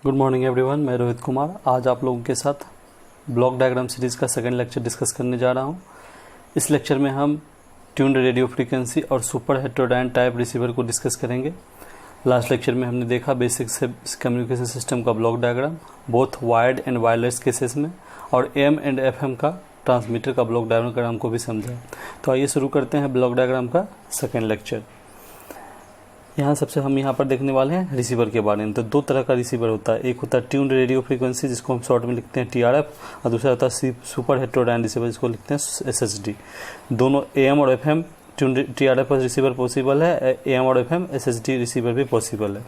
Good morning everyone, मैं रोहित कुमार आज आप लोगों के साथ ब्लॉक डायग्राम सीरीज़ का सेकंड लेक्चर डिस्कस करने जा रहा हूं। इस लेक्चर में हम ट्यून्ड रेडियो फ्रीक्वेंसी और सुपर हेटेरोडाइन टाइप रिसीवर को डिस्कस करेंगे। लास्ट लेक्चर में हमने देखा बेसिक से कम्युनिकेशन सिस्टम का block diagram both wired and wireless cases में, और AM एंड FM का ट्रांसमीटर का ब्लॉक डायग्राम को भी समझा। तो आइए शुरू करते हैं ब्लॉक डायग्राम का सेकेंड लेक्चर। यहाँ सबसे हम यहाँ पर देखने वाले हैं रिसीवर के बारे में। तो दो तरह का रिसीवर होता है, एक होता है ट्यून्ड रेडियो फ्रीक्वेंसी जिसको हम शॉर्ट में लिखते हैं TRF, और दूसरा होता है सुपर हेटेरोडाइन रिसीवर जिसको लिखते हैं SHD। दोनों AM और FM tuned TRF receiver possible है, AM और FM SHD रिसीवर भी पॉसिबल है।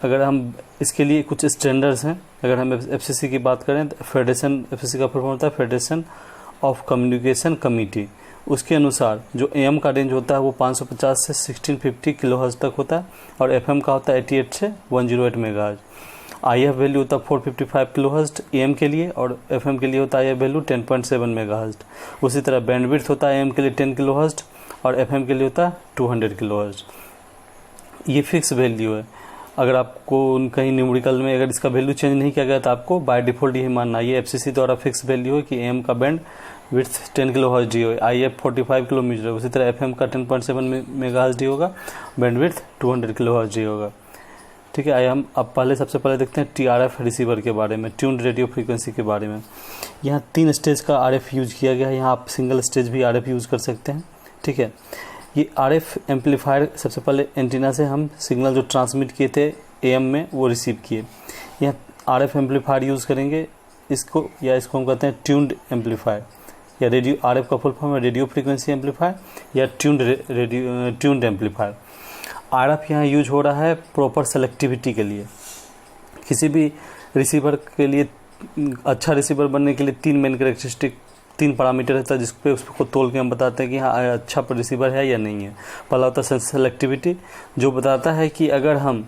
अगर हम इसके लिए कुछ स्टैंडर्ड्स हैं, अगर हम FCC की बात करें तो फेडरेशन, FCC का फुल फॉर्म होता है फेडरेशन ऑफ कम्युनिकेशन कमिटी। उसके अनुसार जो AM का रेंज होता है वो 550 से 1650 किलोहर्ट्ज़ तक होता है, और FM का होता है 88 से 108 मेगाहर्ट्ज़। IF वैल्यू होता है 455 किलोहर्ट्ज़ AM के लिए, और FM के लिए होता है IF वैल्यू 10.7 मेगाहर्ट्ज़। उसी तरह बैंडविड्थ होता है AM के लिए 10 किलोहर्ट्ज़ और FM के लिए होता है 200 किलोहर्ट्ज़। ये फिक्स वैल्यू है। अगर आपको कहीं न्यूमेरिकल में अगर इसका वैल्यू चेंज नहीं किया गया तो आपको बाय डिफ़ॉल्ट यही मानना है। ये FCC द्वारा फिक्स वैल्यू है कि AM का बैंड विड्थ 10 किलोहर्ट्ज़ डी होगा, IF 45 किलोमीटर है। उसी तरह FM का 10.7 मेगाहर्ट्ज़ डी होगा, बैंडविड्थ 200 किलोहर्ट्ज़ डी होगा। ठीक है, आइए हम अब सबसे पहले देखते हैं TRF रिसीवर के बारे में, ट्यून्ड रेडियो फ्रीक्वेंसी के बारे में। यहाँ 3 स्टेज का RF यूज किया गया है। यहाँ आप सिंगल स्टेज भी RF यूज़ कर सकते हैं। ठीक है, ये RF एम्पलीफायर सबसे पहले एंटीना से हम सिग्नल जो ट्रांसमिट किए थे AM में वो रिसीव किए। यहाँ RF एम्पलीफायर यूज़ करेंगे इसको हम कहते हैं ट्यून्ड एम्पलीफायर, या रेडियो। RF का फुल फॉर्म है रेडियो फ्रीक्वेंसी एम्पलीफायर या ट्यून्ड एम्पलीफायर। RF यहाँ यूज हो रहा है प्रॉपर सेलेक्टिविटी के लिए। किसी भी रिसीवर के लिए, अच्छा रिसीवर बनने के लिए 3 मेन कैरेक्टरिस्टिक, 3 पैरामीटर रहता है जिस पे उसको तोल के हम बताते हैं कि हाँ अच्छा रिसीवर है या नहीं है। पहला होता है सेलेक्टिविटी, जो बताता है कि अगर हम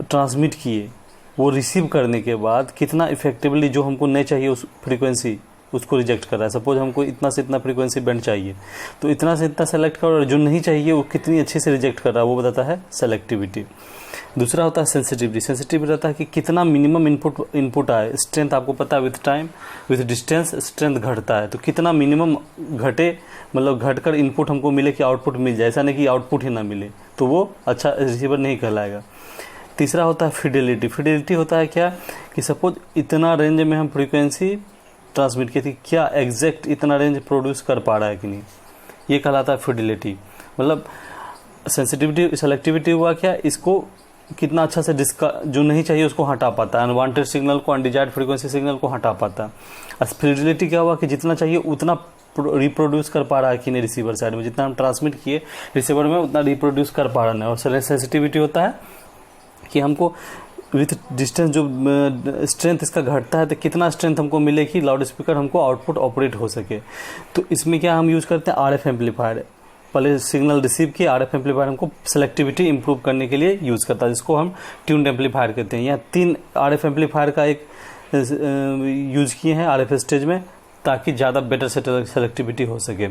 ट्रांसमिट किए वो रिसीव करने के बाद कितना इफेक्टिवली जो हमको नहीं चाहिए उस फ्रीक्वेंसी उसको रिजेक्ट कर रहा है। सपोज हमको इतना से इतना फ्रीक्वेंसी बैंड चाहिए तो इतना से इतना सेलेक्ट करो, और जो नहीं चाहिए वो कितनी अच्छे से रिजेक्ट कर रहा है वो बताता है सेलेक्टिविटी। दूसरा होता है सेंसिटिविटी। सेंसिटिविटी रहता है कि कितना मिनिमम इनपुट आए। स्ट्रेंथ आपको पता है, with time with distance strength घटता है, तो कितना मिनिमम घटे, मतलब घटकर इनपुट हमको मिले कि आउटपुट मिल जाए, ऐसा नहीं कि आउटपुट ही ना मिले, तो वो अच्छा रिसीवर नहीं कहलाएगा। तीसरा होता है फिडेलिटी। फिडेलिटी होता है क्या कि सपोज इतना रेंज में हम फ्रीक्वेंसी ट्रांसमिट की थी, क्या एग्जैक्ट इतना रेंज प्रोड्यूस कर पा रहा है कि नहीं, ये कहलाता है फिडेलिटी। मतलब सेंसिटिविटी सेलेक्टिविटी हुआ क्या, इसको कितना अच्छा से जो नहीं चाहिए उसको हटा पाता है, अनवांटेड सिग्नल को, अनडिजायर्ड फ्रीक्वेंसी सिग्नल को हटा पाता है। और फिडेलिटी क्या हुआ कि जितना चाहिए उतना रिप्रोड्यूस कर पा रहा है कि नहीं रिसीवर साइड में, जितना हम ट्रांसमिट किए रिसीवर में उतना रिप्रोड्यूस कर पा रहा है। और सेंसिटिविटी होता है कि हमको विथ डिस्टेंस जो स्ट्रेंथ इसका घटता है तो कितना स्ट्रेंथ हमको मिले कि लाउड स्पीकर हमको आउटपुट ऑपरेट हो सके। तो इसमें क्या हम यूज़ करते हैं RF एम्पलीफायर। पहले सिग्नल रिसीव किए, RF एम्पलीफायर हमको सेलेक्टिविटी इंप्रूव करने के लिए यूज़ करता है, जिसको हम ट्यून्ड एम्पलीफायर कहते हैं। यहाँ 3 RF एम्पलीफायर का एक यूज़ किए हैं RF स्टेज में, ताकि ज़्यादा बेटर सेलेक्टिविटी हो सके।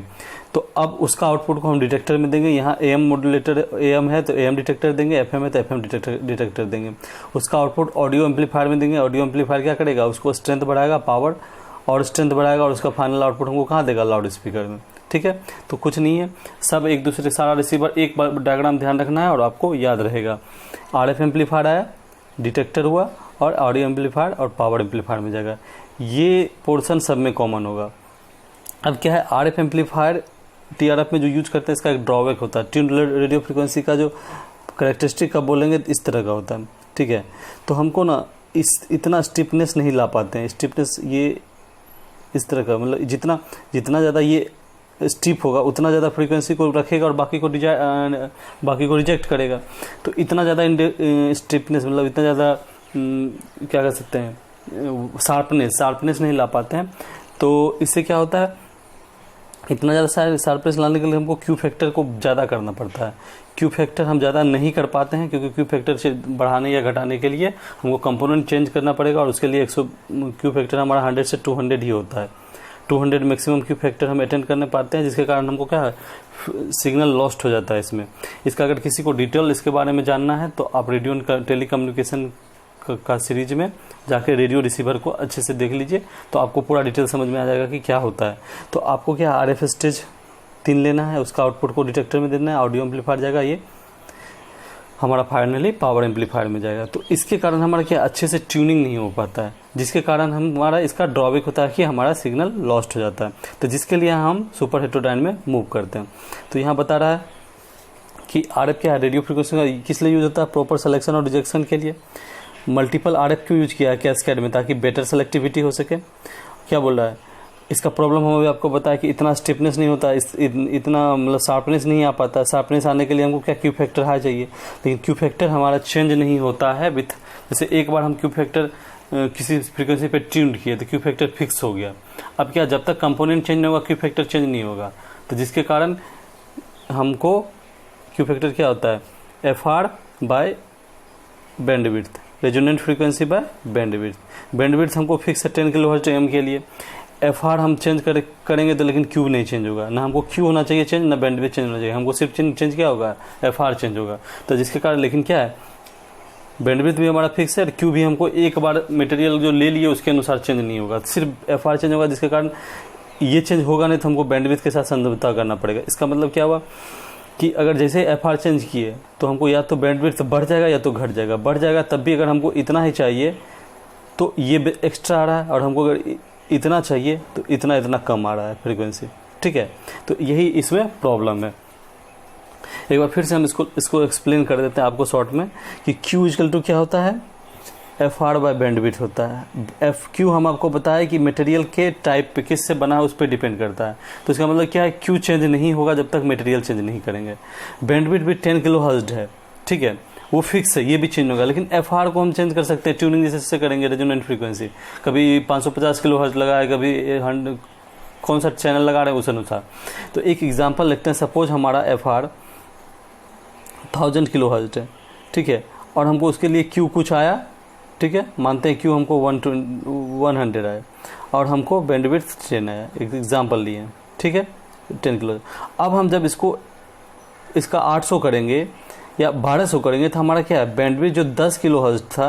तो अब उसका आउटपुट को हम डिटेक्टर में देंगे। यहाँ AM मॉड्यूलेटर AM है तो AM डिटेक्टर देंगे, FM है तो FM डिटेक्टर देंगे। उसका आउटपुट ऑडियो एम्पलीफायर में देंगे। ऑडियो एम्पलीफायर क्या करेगा, उसको स्ट्रेंथ बढ़ाएगा, पावर और स्ट्रेंथ बढ़ाएगा, और उसका फाइनल आउटपुट हमको कहाँ देगा, लाउड स्पीकर में। ठीक है, तो कुछ नहीं है, सब एक दूसरे, सारा रिसीवर एक बार डायग्राम ध्यान रखना है और आपको याद रहेगा। RF एम्पलीफायर आया, डिटेक्टर हुआ, और ऑडियो एम्पलीफायर और पावर एम्पलीफायर में जाएगा। ये पोर्शन सब में कॉमन होगा। अब क्या है, RF एम्पलीफायर TRF में जो यूज करते हैं इसका एक ड्रॉबैक होता है। ट्यून्ड रेडियो फ्रीक्वेंसी का जो करेक्टरिस्टिक का बोलेंगे तो इस तरह का होता है। ठीक है, तो हमको ना इतना स्टिफनेस नहीं ला पाते हैं। स्टिफनेस ये इस तरह का, मतलब जितना ज़्यादा ये स्टिफ होगा उतना ज़्यादा फ्रीक्वेंसी को रखेगा और बाकी को रिजेक्ट करेगा। तो इतना ज़्यादा स्टिफनेस, मतलब इतना ज़्यादा क्या कह सकते हैं, शार्पनेस नहीं ला पाते हैं। तो इससे क्या होता है, इतना ज़्यादा शार्पनेस लाने के लिए हमको क्यू फैक्टर को ज़्यादा करना पड़ता है। क्यू फैक्टर हम ज़्यादा नहीं कर पाते हैं, क्योंकि क्यू फैक्टर से बढ़ाने या घटाने के लिए हमको कंपोनेंट चेंज करना पड़ेगा, और उसके लिए क्यू फैक्टर हमारा 100 से 200 ही होता है। 200 मैक्सिमम क्यू फैक्टर हम अटेंड करने पाते हैं, जिसके कारण हमको क्या है सिग्नल लॉस्ट हो जाता है इसमें। इसका अगर किसी को डिटेल इसके बारे में जानना है तो आप रेडियो टेलीकम्युनिकेशन का सीरीज में जाके रेडियो रिसीवर को अच्छे से देख लीजिए, तो आपको पूरा डिटेल समझ में आ जाएगा कि क्या होता है। तो आपको क्या RF स्टेज 3 लेना है, उसका आउटपुट को डिटेक्टर में देना है, ऑडियो एम्पलीफायर जाएगा, ये हमारा फाइनली पावर एम्पलीफायर में जाएगा। तो इसके कारण हमारा क्या अच्छे से ट्यूनिंग नहीं हो पाता है, जिसके कारण हमारा इसका ड्रॉबैक होता है कि हमारा सिग्नल लॉस्ट हो जाता है। तो जिसके लिए हम सुपर हेटेरोडाइन में मूव करते हैं। तो यहाँ बता रहा है कि RF क्या है, रेडियो फ्रिक्वेंसी का किस लिए यूज होता है, प्रॉपर सिलेक्शन और रिजेक्शन के लिए। मल्टीपल RF क्यों यूज किया है कैस्केड में, ताकि बेटर सेलेक्टिविटी हो सके। क्या बोल रहा है, इसका प्रॉब्लम हमें आपको बताया कि इतना स्टिफनेस नहीं होता, इतना मतलब शार्पनेस नहीं आ पाता। शार्पनेस आने के लिए हमको क्या क्यू फैक्टर हाई चाहिए, लेकिन क्यू फैक्टर हमारा चेंज नहीं होता है विथ, जैसे एक बार हम क्यू फैक्टर किसी फ्रीक्वेंसी पे ट्यून किए तो क्यू फैक्टर फिक्स हो गया। अब क्या, जब तक कंपोनेंट चेंज नहीं होगा क्यू फैक्टर चेंज नहीं होगा। तो जिसके कारण हमको क्यू फैक्टर क्या होता है, FR by bandwidth, resonant frequency by bandwidth. Bandwidth हमको फिक्स है 10 किलोहर्ट्ज AM के लिए। FR हम चेंज करेंगे तो लेकिन Q नहीं चेंज होगा, ना हमको Q होना चाहिए चेंज, ना बैंडविड्थ चेंज होना चाहिए, हमको सिर्फ चेंज क्या होगा, FR चेंज होगा। तो जिसके कारण लेकिन क्या है, बैंडविड्थ भी हमारा फिक्स है, Q भी हमको एक बार मटेरियल जो ले लिए उसके अनुसार चेंज नहीं होगा, सिर्फ FR चेंज होगा। जिसके कारण ये चेंज होगा नहीं तो हमको बैंडविड्थ के साथ समझौता करना पड़ेगा। इसका मतलब क्या हुआ कि अगर जैसे FR चेंज किए तो हमको या तो बैंडविड्थ बढ़ जाएगा या तो घट जाएगा। बढ़ जाएगा तब भी अगर हमको इतना ही चाहिए तो ये एक्स्ट्रा आ रहा है, और हमको अगर इतना चाहिए तो इतना कम आ रहा है फ्रीक्वेंसी। ठीक है, तो यही इसमें प्रॉब्लम है। एक बार फिर से हम इसको एक्सप्लेन कर देते हैं आपको शॉर्ट में कि Q इक्वल टू क्या होता है, FR बाय बैंडविड्थ होता है। Q हम आपको बताया कि मटेरियल के टाइप पे किससे बना है उस पर डिपेंड करता है। तो इसका मतलब क्या है, Q चेंज नहीं होगा जब तक मटेरियल चेंज नहीं करेंगे। बैंडविड्थ भी 10 किलोहर्ट्ज है, ठीक है, वो फिक्स है, ये भी चेंज होगा। लेकिन FR को हम चेंज कर सकते हैं, ट्यूनिंग जैसे करेंगे रेजोनेंट फ्रीक्वेंसी, कभी 550 किलोहर्ट्ज लगाए, कभी 100 कौन सा चैनल लगा रहे हैं उस अनुसार। तो एक एग्जांपल लेते हैं, सपोज हमारा FR 1000 किलोहर्ट्ज है, ठीक है, और हमको उसके लिए Q कुछ आया, ठीक है, मानते हैं Q हमको 100 आया और हमको बैंडविड्थ 10 आया, एक एग्जांपल लिए, ठीक है, 10 किलो। अब हम जब इसका 800 करेंगे या 1200 करेंगे तो हमारा क्या है, बैंडविड्थ जो 10 किलोहर्ट्ज था,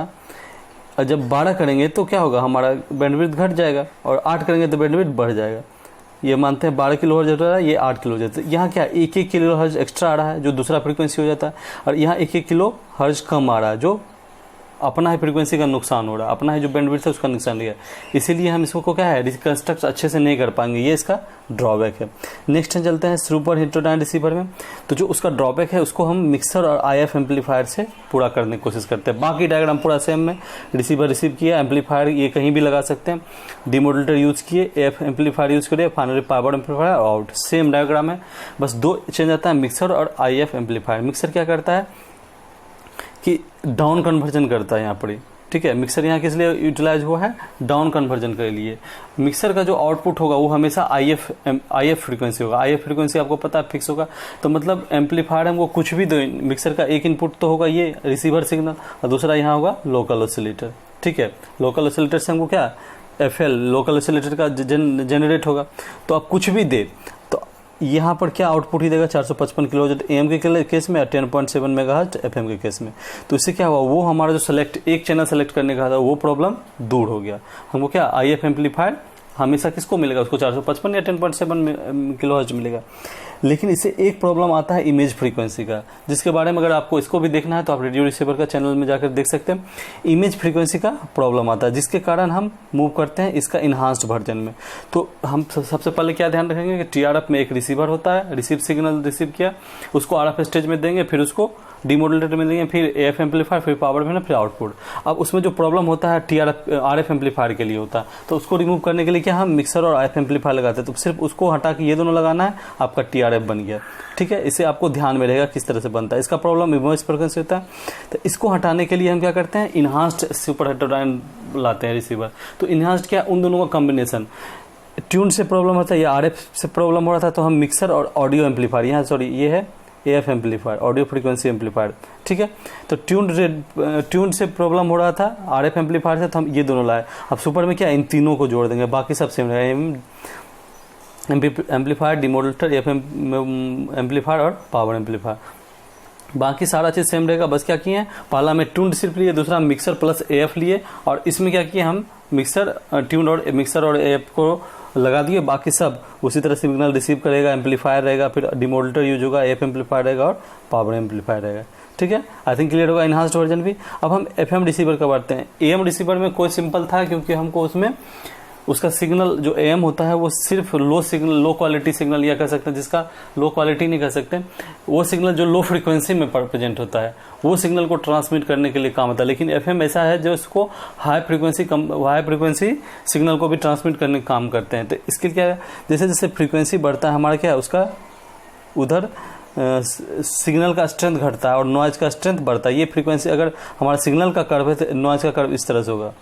और जब 12 करेंगे तो क्या होगा, हमारा बैंडविड्थ घट जाएगा, और 8 करेंगे तो बैंडविड्थ बढ़ जाएगा। ये मानते हैं 12 किलोहर्ट्ज हो रहा है, ये 8 किलोहर्ट्ज। यहाँ क्या 1-1 किलोहर्ट्ज एक्स्ट्रा आ रहा है जो दूसरा फ्रीक्वेंसी हो जाता है, और यहाँ 1-1 किलोहर्ट्ज कम आ रहा है जो अपना ही फ्रीक्वेंसी का नुकसान हो रहा है, अपना ही जो बैंडविड्थ है उसका नुकसान नहीं है। इसीलिए हम इसको क्या है, रिकंस्ट्रक्ट अच्छे से नहीं कर पाएंगे, ये इसका ड्रॉबैक है। नेक्स्ट चलते हैं सुपर हेटेरोडाइन रिसीवर में। तो जो उसका ड्रॉबैक है उसको हम मिक्सर और IF एम्पलीफायर से पूरा करने की कोशिश करते हैं। बाकी डायग्राम पूरा सेम में, रिसीवर रिसीव किया, एम्पलीफायर ये कहीं भी लगा सकते हैं, डिमोडुलेटर यूज किए, AF एम्पलीफायर यूज करिए, finally power amplifier out, same diagram है, बस 2 चेंज आता है, मिक्सर और IF एम्पलीफायर। मिक्सर क्या करता है कि डाउन कन्वर्जन करता है यहाँ पर, ठीक है। मिक्सर यहाँ किस लिए यूटिलाइज हुआ है, डाउन कन्वर्जन के लिए। मिक्सर का जो आउटपुट होगा वो हमेशा IF फ्रीक्वेंसी होगा। IF फ्रीक्वेंसी आपको पता है फिक्स होगा, तो मतलब एम्पलीफायर हमको कुछ भी दो, मिक्सर का एक इनपुट तो होगा ये रिसीवर सिग्नल, और दूसरा यहाँ होगा लोकल ऑसिलेटर, ठीक है। लोकल ऑसिलेटर से हमको क्या FL लोकल ऑसिलेटर का जनरेट होगा। तो आप कुछ भी दे तो यहाँ पर क्या आउटपुट ही देगा, 455 किलोहर्ट्ज AM के केस में, 10.7 मेगाहर्ट्ज FM के केस में। तो इससे क्या हुआ, वो हमारा जो एक चैनल सेलेक्ट करने का था वो प्रॉब्लम दूर हो गया। हमको क्या IF एम्पलीफायर हमेशा किसको मिलेगा, उसको 455 या 10.7 किलोहर्ट्ज मिलेगा। लेकिन इससे एक प्रॉब्लम आता है इमेज फ्रीक्वेंसी का, जिसके बारे में अगर आपको इसको भी देखना है तो आप रेडियो रिसीवर का चैनल में जाकर देख सकते हैं। इमेज फ्रीक्वेंसी का प्रॉब्लम आता है, जिसके कारण हम मूव करते हैं इसका इन्हांस्ड वर्जन में। तो हम सबसे पहले क्या ध्यान रखेंगे कि TRF में एक रिसीवर होता है, रिसीव सिग्नल रिसीव किया, उसको RF स्टेज में देंगे, फिर उसको डिमोडुलेटर में देंगे, फिर AF एम्पलीफायर, फिर पावर में, फिर आउटपुट। अब उसमें जो प्रॉब्लम होता है RF एम्पलीफायर के लिए होता है, तो उसको रिमूव करने के लिए क्या हम मिक्सर और IF एम्पलीफायर लगाते हैं। तो सिर्फ उसको हटा के ये दोनों लगाना है, आपका TRF बन गया, ठीक है। इसे आपको ध्यान में रहेगा किस तरह से बनता है। इसका प्रॉब्लम इमेज फ्रीक्वेंसी होता है, तो इसको हटाने के लिए हम क्या करते हैं, इन्हांस्ड सुपर हेटेरोडाइन लाते हैं रिसीवर। तो इन्हांस्ड क्या, उन दोनों का कॉम्बिनेशन। ट्यून से प्रॉब्लम होता है या RF से प्रॉब्लम हो रहा था, तो हम मिक्सर और ऑडियो एम्पलीफायर, यहाँ सॉरी ये है AF amplifier, audio frequency amplifier, ठीक है। तो ट्यून से प्रॉब्लम हो रहा था RF एम्पलीफायर से, तो हम ये दोनों लाए। अब सुपर में क्या, इन तीनों को जोड़ देंगे, बाकी सब सेम रहेगा। एम्पलीफायर, डिमोडुलेटर, एफएम एम्पलीफायर और पावर एम्पलीफायर। बाकी सारा चीज़ सेम रहेगा, बस क्या किए हैं, पहला में ट्यून्ड रिसीवर लिए, दूसरा मिक्सर प्लस एएफ लिए, और इसमें क्या किए हम मिक्सर ट्यून्ड और मिक्सर और एएफ को लगा दिए। बाकी सब उसी तरह सिग्नल रिसीव करेगा, एम्पलीफायर रहेगा, फिर डिमोडुलेटर यूज होगा, एएफ एम्पलीफायर रहेगा और पावर एम्पलीफायर रहेगा। ठीक है, आई थिंक क्लियर होगा इनहांस्ड वर्जन भी। अब हम एफएम रिसीवर का बात हैं। एएम रिसीवर में कोई सिंपल था, क्योंकि हमको उसमें उसका सिग्नल जो एएम होता है वो सिर्फ low signal, low quality signal या कह सकते हैं, जिसका लो क्वालिटी नहीं कह सकते, वो सिग्नल जो लो फ्रीक्वेंसी में प्रेजेंट होता है वो सिग्नल को ट्रांसमिट करने के लिए काम आता है। लेकिन एफएम ऐसा है जो उसको हाई फ्रीक्वेंसी सिग्नल को भी ट्रांसमिट करने का काम करते हैं। तो इसके क्या है, जैसे जैसे फ्रीक्वेंसी बढ़ता है हमारा क्या है, उसका उधर सिग्नल का स्ट्रेंथ घटता है और नॉइज का स्ट्रेंथ बढ़ता है। ये फ्रीक्वेंसी अगर हमारा सिग्नल का कर्व है तो नॉइज का कर्व इस तरह से होगा।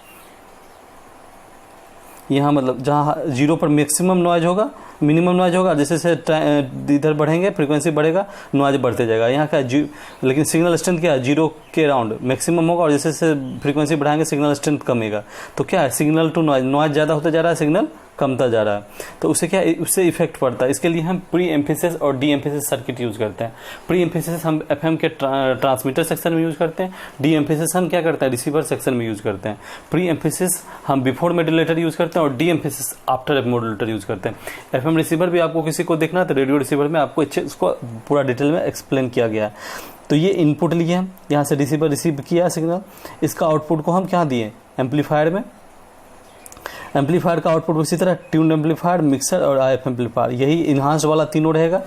यहाँ मतलब जहाँ 0 पर मैक्सिमम नॉइज होगा, मिनिमम नॉइज होगा, जैसे जैसे इधर बढ़ेंगे फ्रीक्वेंसी बढ़ेगा, नॉइज बढ़ते जाएगा। यहाँ क्या लेकिन सिग्नल स्ट्रेंथ क्या है, 0 के अराउंड मैक्सिमम होगा, और जैसे जैसे फ्रीक्वेंसी बढ़ाएंगे सिग्नल स्ट्रेंथ कमेगा। तो क्या है, सिग्नल टू नॉइज, नॉइज ज़्यादा होता जा रहा है, सिग्नल कमता जा रहा है, तो उससे क्या, उससे इफेक्ट पड़ता है। इसके लिए हम प्री एम्फेसिस और डी एम्फेसिस सर्किट यूज करते हैं। प्री एम्फेसिस हम एफएम के ट्रांसमीटर सेक्शन में यूज करते हैं, डी एम्फेसिस हम क्या करते हैं, रिसीवर सेक्शन में यूज करते हैं। प्री एम्फेसिस हम बिफोर मॉड्यूलेटर यूज करते हैं और D emphasis after modulator use करते हैं। एफएम रिसीवर भी आपको किसी को देखना है तो रेडियो रिसीवर में आपको अच्छे उसको पूरा डिटेल में एक्सप्लेन किया गया है। तो ये इनपुट लिए हम, यहाँ से रिसीवर रिसीव किया सिग्नल, इसका आउटपुट को हम क्या दिए, एम्पलीफायर में। एम्पलीफायर का आउटपुट उसी तरह ट्यून्ड एम्पलीफायर, मिक्सर और आईएफ एम्पलीफायर, यही इन्हांस्ड वाला तीनों रहेगा।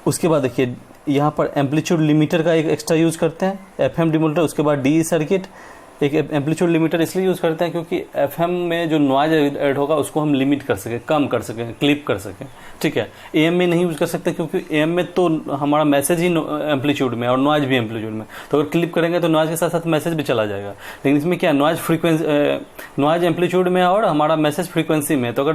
उसके बाद देखिए यहाँ पर एम्पलीट्यूड लिमिटर का एक एक्स्ट्रा यूज करते हैं, एफएम डिमोडुलेटर, उसके बाद डी सर्किट। एक एम्पलीट्यूड लिमिटर इसलिए यूज करते हैं क्योंकि एफएम में जो नॉइज ऐड होगा उसको हम लिमिट कर सकें, कम कर सकें, क्लिप कर सकें। ठीक है, एएम में नहीं यूज कर सकते क्योंकि एएम में तो हमारा मैसेज ही एम्पलीट्यूड में और नॉइज भी एम्पलीट्यूड में, तो अगर क्लिप करेंगे तो नॉइज के साथ साथ मैसेज भी चला जाएगा। लेकिन इसमें क्या, नॉइज फ्रीक्वेंसी, नॉइज एम्पलीट्यूड में और हमारा मैसेज फ्रीक्वेंसी में, तो अगर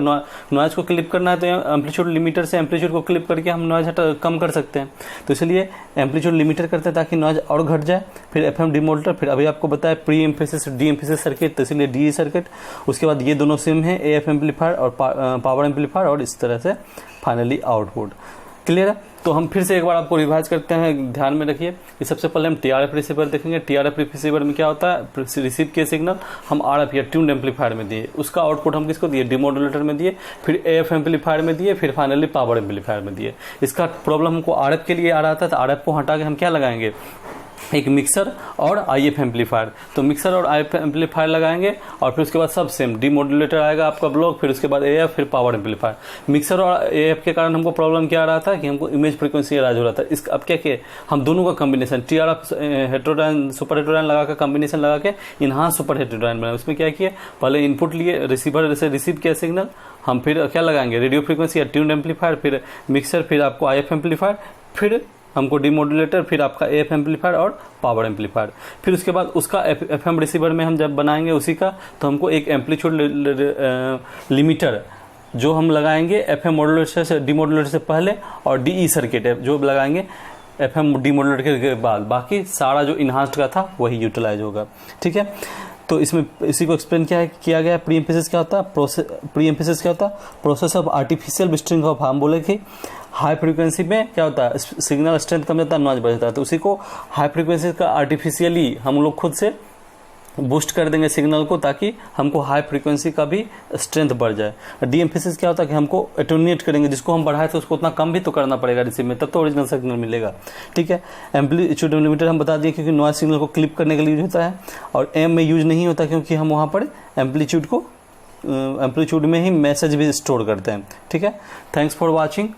नॉइज को क्लिप करना है तो एम्पलीट्यूड लिमिटर से एम्पलीट्यूड को क्लिप करके हम नॉइज कम कर सकते हैं। तो इसलिए एम्पलीट्यूड लिमिटर करते हैं ताकि नॉइज और घट जाए। फिर एफएम डिमोडुलेटर, फिर अभी आपको बताया pre emphasis D emphasis circuit, तो इसलिए डी सर्किट। उसके बाद ये दोनों सिम है, एएफ एम्पलीफायर और पावर एम्पलीफायर, और इस तरह से फाइनली आउटपुट। क्लियर है? तो हम फिर से एक बार आपको रिवाइज करते हैं, ध्यान में रखिए कि सबसे पहले हम टीआरएफ रिसीवर देखेंगे। टीआरएफ रिसीवर में क्या होता है, रिसीव किए सिग्नल हम आरएफ या ट्यून्ड एम्पलीफायर में दिए, उसका आउटपुट हम किसको दिए, डिमोडुलेटर में दिए, फिर एएफ एम्पलीफायर में दिए, फिर फाइनली पावर एम्पलीफायर में दिए। इसका प्रॉब्लम हमको आरएफ के लिए आ रहा था, तो आरएफ को हटा के हम क्या लगाएंगे, एक मिक्सर और आईएफ एम्पलीफायर। तो मिक्सर और आईएफ एम्पलीफायर लगाएंगे और फिर उसके बाद सब सेम डिमोडुलेटर आएगा आपका ब्लॉक, फिर उसके बाद एएफ, फिर पावर एम्पलीफायर। मिक्सर और एएफ के कारण हमको प्रॉब्लम क्या आ रहा था कि हमको इमेज फ्रीक्वेंसी राइज हो रहा था। इस अब क्या किए, हम दोनों का combination TRF heterodyne super heterodyne लगा के कॉम्बिनेशन लगा के इनहांस सुपर हेटेरोडाइन बनाया। उसमें क्या किए, पहले इनपुट लिए, रिसीवर से रिसीव किया सिग्नल, हम फिर क्या लगाएंगे, रेडियो फ्रीक्वेंसी या ट्यून्ड एम्पलीफायर, फिर मिक्सर, फिर आपको आईएफ एम्पलीफायर, फिर हमको डिमोडुलेटर, फिर आपका एएफ एम्पलीफायर और पावर एम्पलीफायर। फिर उसके बाद उसका एफएम रिसीवर में हम जब बनाएंगे उसी का, तो हमको एक एम्पलीट्यूड लिमिटर जो हम लगाएंगे एफएम मॉड्यूलेटर से, डिमोडुलेटर से पहले, और डीई सर्किट है जो लगाएंगे एफएम डिमोडुलेटर के बाद। बाकी सारा जो इन्हांस्ड का था वही यूटिलाइज होगा। ठीक है, तो इसमें इसी को एक्सप्लेन किया गया। प्री एम्फेसिस क्या होता है, प्री एम्फेसिस क्या होता है, प्रोसेस ऑफ आर्टिफिशियल बिस्टरिंग ऑफ, हम बोले कि हाई फ्रीक्वेंसी में क्या होता है, सिग्नल स्ट्रेंथ कम जाता है, नॉइज बढ़ जाता है, तो उसी को हाई फ्रीक्वेंसी का आर्टिफिशियली हम लोग खुद से बूस्ट कर देंगे सिग्नल को, ताकि हमको हाई फ्रीक्वेंसी का भी स्ट्रेंथ बढ़ जाए। डी एम्फेसिस क्या होता है कि हमको एटोनिएट करेंगे, जिसको हम बढ़ाए तो उसको उतना कम भी तो करना पड़ेगा रिसीव में, तब तो ओरिजिनल सिग्नल मिलेगा। ठीक है, एम्पलीट्यूड लिमिटर हम बता दिए क्योंकि नॉइज सिग्नल को क्लिप करने के लिए यूज होता है, और एम में यूज नहीं होता क्योंकि हम वहाँ पर एम्पलीट्यूड में ही मैसेज भी स्टोर करते हैं। ठीक है, thanks for watching,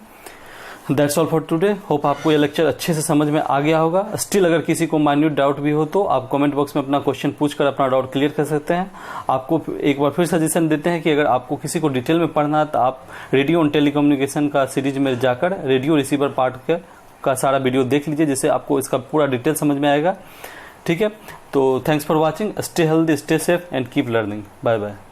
that's all for today. Hope आपको ये लेक्चर अच्छे से समझ में आ गया होगा। स्टिल अगर किसी को माइन्यूट डाउट भी हो तो आप कमेंट बॉक्स में अपना क्वेश्चन पूछकर अपना डाउट क्लियर कर सकते हैं। आपको एक बार फिर सजेशन देते हैं कि अगर आपको किसी को डिटेल में पढ़ना है तो आप रेडियो एंड टेलीकम्युनिकेशन का सीरीज में जाकर रेडियो रिसीवर पार्ट का सारा वीडियो देख लीजिए, जिससे आपको इसका पूरा डिटेल समझ में आएगा। ठीक है, तो thanks for watching, stay healthy, stay safe and keep learning. Bye bye.